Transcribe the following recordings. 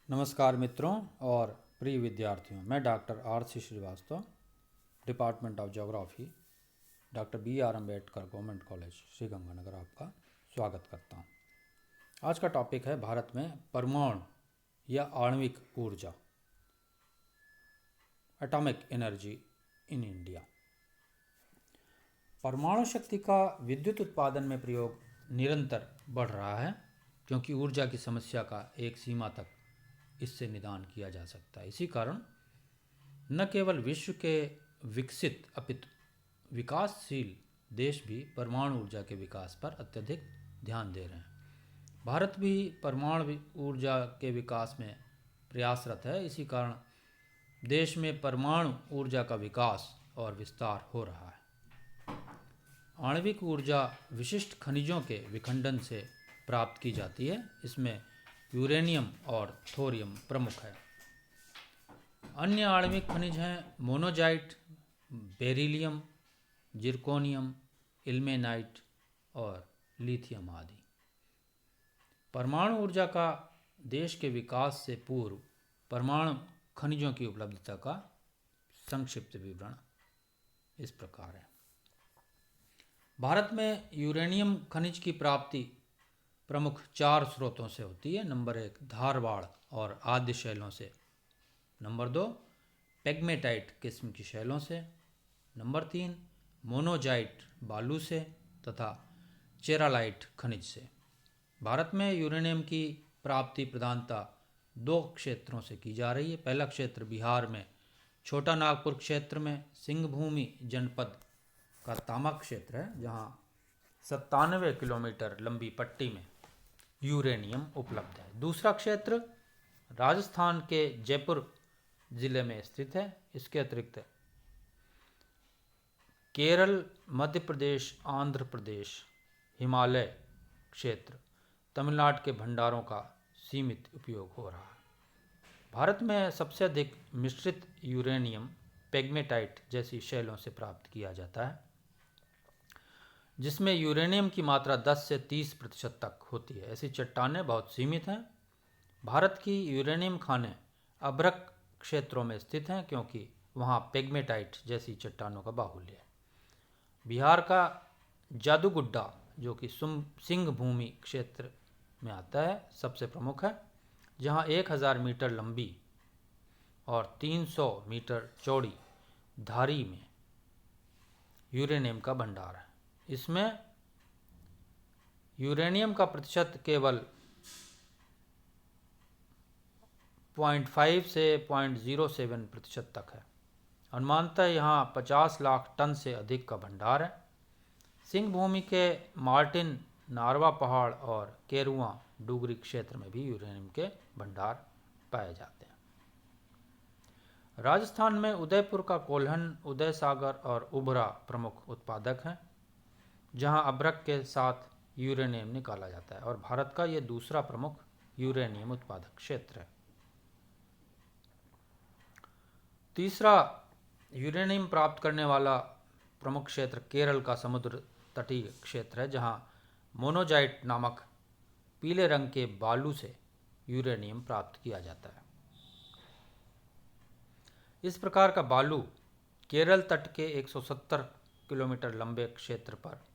नमस्कार मित्रों और प्रिय विद्यार्थियों, मैं doctor R C. Srivastava, department of geography, doctor B R. Ambedkar government college Sriganganagar आपका स्वागत करता हूं। आज का टॉपिक है भारत में परमाणु या आणविक ऊर्जा, एटॉमिक एनर्जी इन इंडिया। परमाणु शक्ति का विद्युत उत्पादन में प्रयोग निरंतर बढ़ रहा है, क्योंकि ऊर्जा की समस्या का एक सीमा तक इससे निदान किया जा सकता है। इसी कारण न केवल विश्व के विकसित अपितु विकासशील देश भी परमाणु ऊर्जा के विकास पर अत्यधिक ध्यान दे रहे हैं। भारत भी परमाणु ऊर्जा के विकास में प्रयासरत है। इसी कारण देश में परमाणु ऊर्जा का विकास और विस्तार हो रहा है। आणविक ऊर्जा विशिष्ट खनिजों के विखंडन से प्राप्त की जाती है। इसमें यूरेनियम और थोरियम प्रमुख है। अन्य आणविक खनिज हैं मोनोजाइट, बेरिलियम, जिरकोनियम, इल्मेनाइट और लिथियम आदि। परमाणु ऊर्जा का देश के विकास से पूर्व परमाणु खनिजों की उपलब्धता का संक्षिप्त विवरण इस प्रकार है। भारत में यूरेनियम खनिज की प्राप्ति प्रमुख 4 स्रोतों से होती है। नंबर 1 धारवाड़ और आद्य शैलों से, नंबर 2 पेग्मेटाइट किस्म की शैलों से, नंबर 3 मोनोजाइट बालू से तथा चेरालाइट खनिज से। भारत में यूरेनियम की प्राप्ति प्रधानता 2 क्षेत्रों से की जा रही है। पहला क्षेत्र बिहार में छोटा नागपुर क्षेत्र में सिंहभूमि जनपद का तामक क्षेत्र है, जहां 97 किलोमीटर लंबी पट्टी में यूरेनियम उपलब्ध है। दूसरा क्षेत्र राजस्थान के जयपुर जिले में स्थित है। इसके अतिरिक्त केरल, मध्य प्रदेश, आंध्र प्रदेश, हिमालय क्षेत्र, तमिलनाडु के भंडारों का सीमित उपयोग हो रहा है। भारत में सबसे अधिक मिश्रित यूरेनियम पेग्मेटाइट जैसी शैलों से प्राप्त किया जाता है, जिसमें यूरेनियम की मात्रा 10 से 30% तक होती है। ऐसी चट्टानें बहुत सीमित हैं। भारत की यूरेनियम खानें अभ्रक क्षेत्रों में स्थित हैं, क्योंकि वहाँ पेग्मेटाइट जैसी चट्टानों का बाहुल्य है। बिहार का जादूगुड्डा, जो कि सिंहभूमि क्षेत्र में आता है, सबसे प्रमुख है, जहाँ 1000 मीटर लंबी और 300 मीटर चौड़ी धारी में यूरेनियम का भंडार है। इसमें यूरेनियम का प्रतिशत केवल 0.5 से 0.07% तक है। अनुमानतः यहाँ 50 लाख टन से अधिक का भंडार है। सिंहभूमि के मार्टिन, नारवा पहाड़ और केरुआ डूगरी क्षेत्र में भी यूरेनियम के भंडार पाए जाते हैं। राजस्थान में उदयपुर का कोल्हन, उदय सागर और उभरा प्रमुख उत्पादक हैं, जहां अभ्रक के साथ यूरेनियम निकाला जाता है, और भारत का ये दूसरा प्रमुख यूरेनियम उत्पादक क्षेत्र है। तीसरा यूरेनियम प्राप्त करने वाला प्रमुख क्षेत्र केरल का समुद्र तटीय क्षेत्र है, जहां मोनोजाइट नामक पीले रंग के बालू से यूरेनियम प्राप्त किया जाता है। इस प्रकार का बालू केरल तट के 170 किलोमीटर लंबे क्षेत्र पर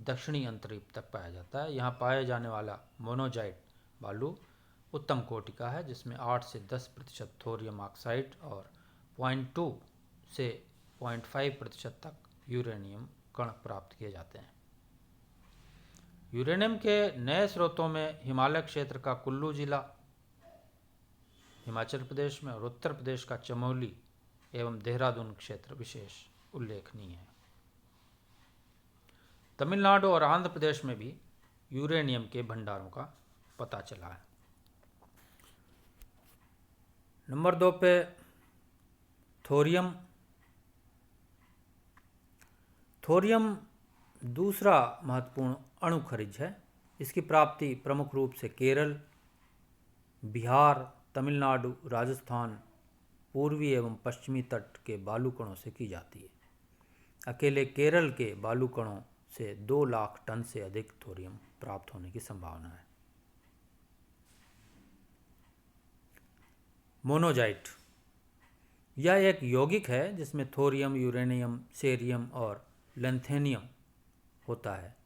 दक्षिणी अंतरीप तक पाया जाता है। यहाँ पाए जाने वाला मोनोजाइट बालू उत्तम कोटि का है, जिसमें 8 से 10% थोरियम ऑक्साइड और 0.2 से 0.5% तक यूरेनियम कण प्राप्त किए जाते हैं। यूरेनियम के नए स्रोतों में हिमालय क्षेत्र का कुल्लू जिला हिमाचल प्रदेश में और उत्तर प्रदेश का चमोली एवं देहरादून क्षेत्र विशेष उल्लेखनीय है। तमिलनाडु और आंध्र प्रदेश में भी यूरेनियम के भंडारों का पता चला है। नंबर 2 पे थोरियम। थोरियम दूसरा महत्वपूर्ण अणु खनिज है। इसकी प्राप्ति प्रमुख रूप से केरल, बिहार, तमिलनाडु, राजस्थान, पूर्वी एवं पश्चिमी तट के बालू कणों से की जाती है। अकेले केरल के बालू कणों से 2 लाख टन से अधिक थोरियम प्राप्त होने की संभावना है। मोनोजाइट यह एक यौगिक है जिसमें थोरियम, यूरेनियम, सेरियम और लैंथेनियम होता है।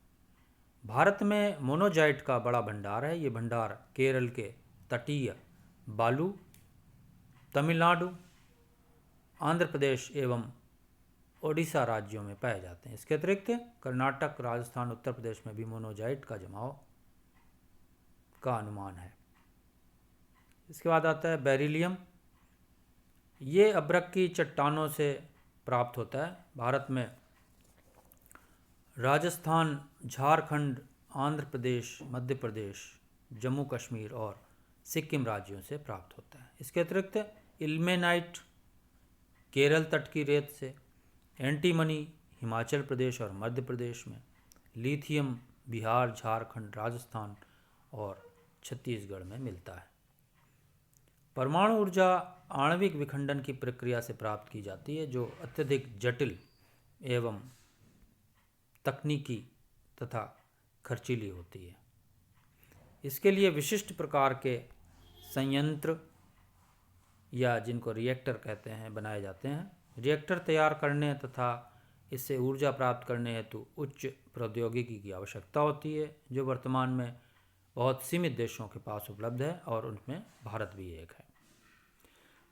भारत में मोनोजाइट का बड़ा भंडार है। ये भंडार केरल के तटीय बालू, तमिलनाडु, आंध्र प्रदेश एवं ओडिशा राज्यों में पाए जाते हैं। इसके अतिरिक्त कर्नाटक, राजस्थान, उत्तर प्रदेश में भी मोनोजाइट का जमाव का अनुमान है। इसके बाद आता है बेरिलियम। ये अभ्रक की चट्टानों से प्राप्त होता है। भारत में राजस्थान, झारखंड, आंध्र प्रदेश, मध्य प्रदेश, जम्मू कश्मीर और सिक्किम राज्यों से प्राप्त होता है। इसके अतिरिक्त इल्मेनाइट केरल तट की रेत से, एंटीमनी हिमाचल प्रदेश और मध्य प्रदेश में, लिथियम बिहार, झारखंड, राजस्थान और छत्तीसगढ़ में मिलता है। परमाणु ऊर्जा आणविक विखंडन की प्रक्रिया से प्राप्त की जाती है, जो अत्यधिक जटिल एवं तकनीकी तथा खर्चीली होती है। इसके लिए विशिष्ट प्रकार के संयंत्र या जिनको रिएक्टर कहते हैं बनाए जाते हैं। रिएक्टर तैयार करने तथा इससे ऊर्जा प्राप्त करने हेतु उच्च प्रौद्योगिकी की आवश्यकता होती है, जो वर्तमान में बहुत सीमित देशों के पास उपलब्ध है और उनमें भारत भी एक है।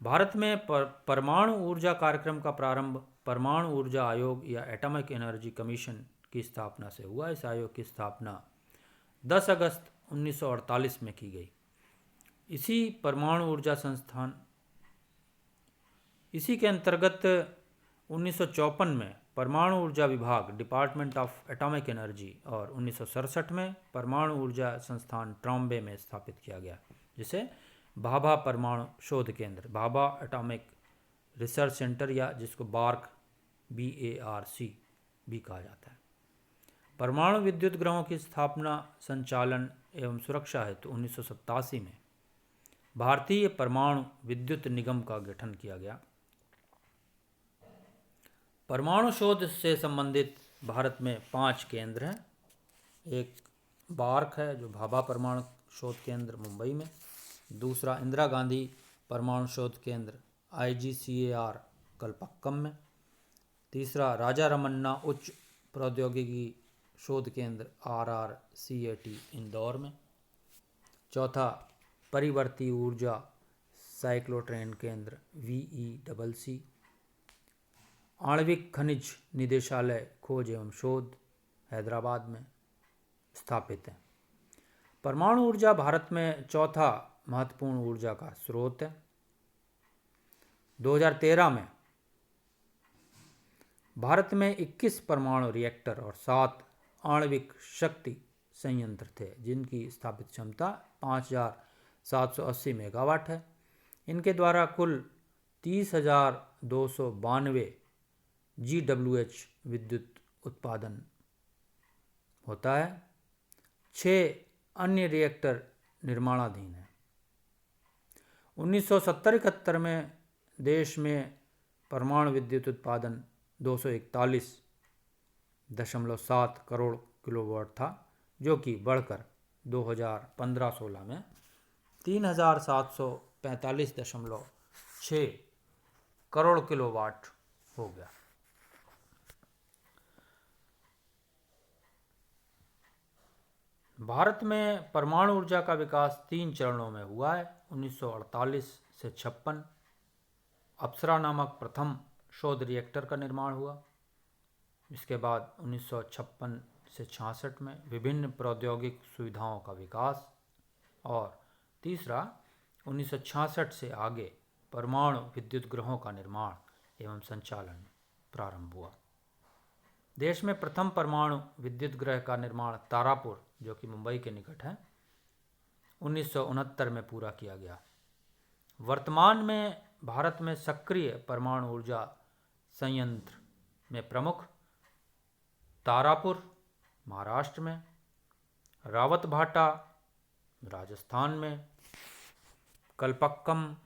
भारत में परमाणु ऊर्जा कार्यक्रम का प्रारंभ परमाणु ऊर्जा आयोग या एटॉमिक एनर्जी कमीशन की स्थापना से हुआ। इस आयोग की स्थापना 10 अगस्त 1948 में की गई। इसी के अंतर्गत 1954 में परमाणु ऊर्जा विभाग, डिपार्टमेंट ऑफ एटॉमिक एनर्जी, और 1967 में परमाणु ऊर्जा संस्थान ट्रॉम्बे में स्थापित किया गया, जिसे भाभा परमाणु शोध केंद्र, भाभा एटॉमिक रिसर्च सेंटर, या जिसको बार्क BARC भी कहा जाता है। परमाणु विद्युत गृहों की स्थापना, संचालन एवं सुरक्षा हेतु 1987 में भारतीय परमाणु विद्युत निगम का गठन किया गया। परमाणु शोध से संबंधित भारत में 5 केंद्र हैं। एक बार्क है, जो भाभा परमाणु शोध केंद्र मुंबई में। दूसरा इंदिरा गांधी परमाणु शोध केंद्र IGCAR कलपक्कम में। तीसरा राजा रमन्ना उच्च प्रौद्योगिकी शोध केंद्र RRCAT इंदौर में। चौथा परिवर्ती ऊर्जा साइक्लोट्रेन केंद्र VECC। आणविक खनिज निदेशालय खोज एवं शोध हैदराबाद में स्थापित है। परमाणु ऊर्जा भारत में चौथा महत्वपूर्ण ऊर्जा का स्रोत है। 2013 में भारत में 21 परमाणु रिएक्टर और 7 आणविक शक्ति संयंत्र थे, जिनकी स्थापित क्षमता 5780 मेगावाट है। इनके द्वारा कुल 30,292 GWH विद्युत उत्पादन होता है। 6 अन्य रिएक्टर निर्माणाधीन हैं। 1970-71 में देश में परमाणु विद्युत उत्पादन 241.7 करोड़ किलोवाट था, जो कि बढ़कर 2015-16 में 3,745.6 करोड़ किलोवाट हो गया। भारत में परमाणु ऊर्जा का विकास 3 चरणों में हुआ है। 1948 से 56 अप्सरा नामक प्रथम शोध रिएक्टर का निर्माण हुआ। इसके बाद 1956 से 66 में विभिन्न प्रौद्योगिक सुविधाओं का विकास, और तीसरा 1966 से आगे परमाणु विद्युत गृहों का निर्माण एवं संचालन प्रारंभ हुआ। देश में प्रथम परमाणु विद्युत गृह का निर्माण तारापुर, जो कि मुंबई के निकट है, 1969 में पूरा किया गया। वर्तमान में भारत में सक्रिय परमाणु ऊर्जा संयंत्र में प्रमुख तारापुर महाराष्ट्र में, रावतभाटा राजस्थान में, कलपक्कम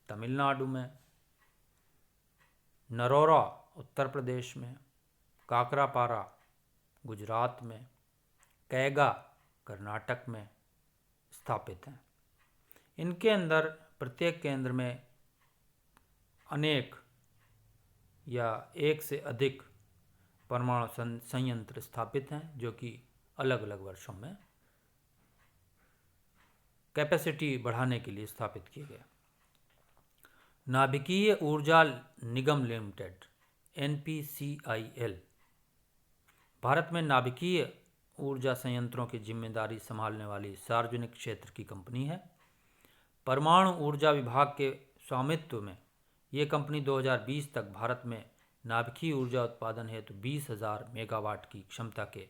तमिलनाडु में, नरोरा उत्तर प्रदेश में, काकरापारा गुजरात में, कैगा कर्नाटक में स्थापित हैं। इनके अंदर प्रत्येक केंद्र में अनेक या एक से अधिक परमाणु संयंत्र स्थापित हैं, जो कि अलग अलग वर्षों में कैपेसिटी बढ़ाने के लिए स्थापित किए गए। नाभिकीय ऊर्जा निगम लिमिटेड NPCIL भारत में नाभिकीय ऊर्जा संयंत्रों की जिम्मेदारी संभालने वाली सार्वजनिक क्षेत्र की कंपनी है। परमाणु ऊर्जा विभाग के स्वामित्व में ये कंपनी 2020 तक भारत में नाभिकीय ऊर्जा उत्पादन हेतु 20,000 मेगावाट की क्षमता के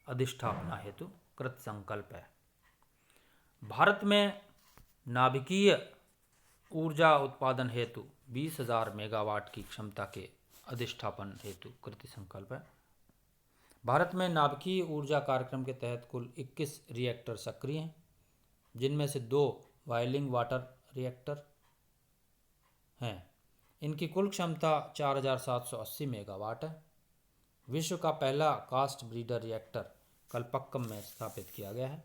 अधिष्ठापना हेतु कृत संकल्प है। भारत में नाभिकीय ऊर्जा उत्पादन हेतु 20,000 मेगावाट की क्षमता के अधिष्ठापन हेतु कृत संकल्प है। भारत में नाभिकीय ऊर्जा कार्यक्रम के तहत कुल 21 रिएक्टर सक्रिय हैं, जिनमें से 2 बॉइलिंग वाटर रिएक्टर हैं। इनकी कुल क्षमता 4,780 मेगावाट है। विश्व का पहला कास्ट ब्रीडर रिएक्टर कलपक्कम में स्थापित किया गया है।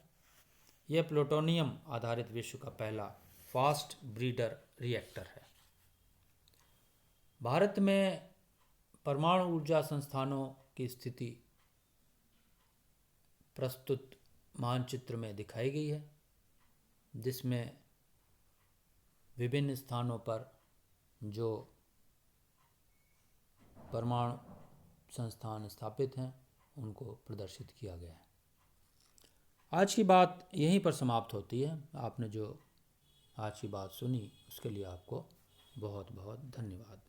यह प्लूटोनियम आधारित विश्व का पहला फास्ट ब्रीडर रिएक्टर है। भारत में परमाणु ऊर्जा संस्थानों की स्थिति प्रस्तुत मानचित्र में दिखाई गई है, जिसमें विभिन्न स्थानों पर जो परमाणु संस्थान स्थापित हैं उनको प्रदर्शित किया गया है। आज की बात यहीं पर समाप्त होती है। आपने जो आज की बात सुनी उसके लिए आपको बहुत बहुत धन्यवाद।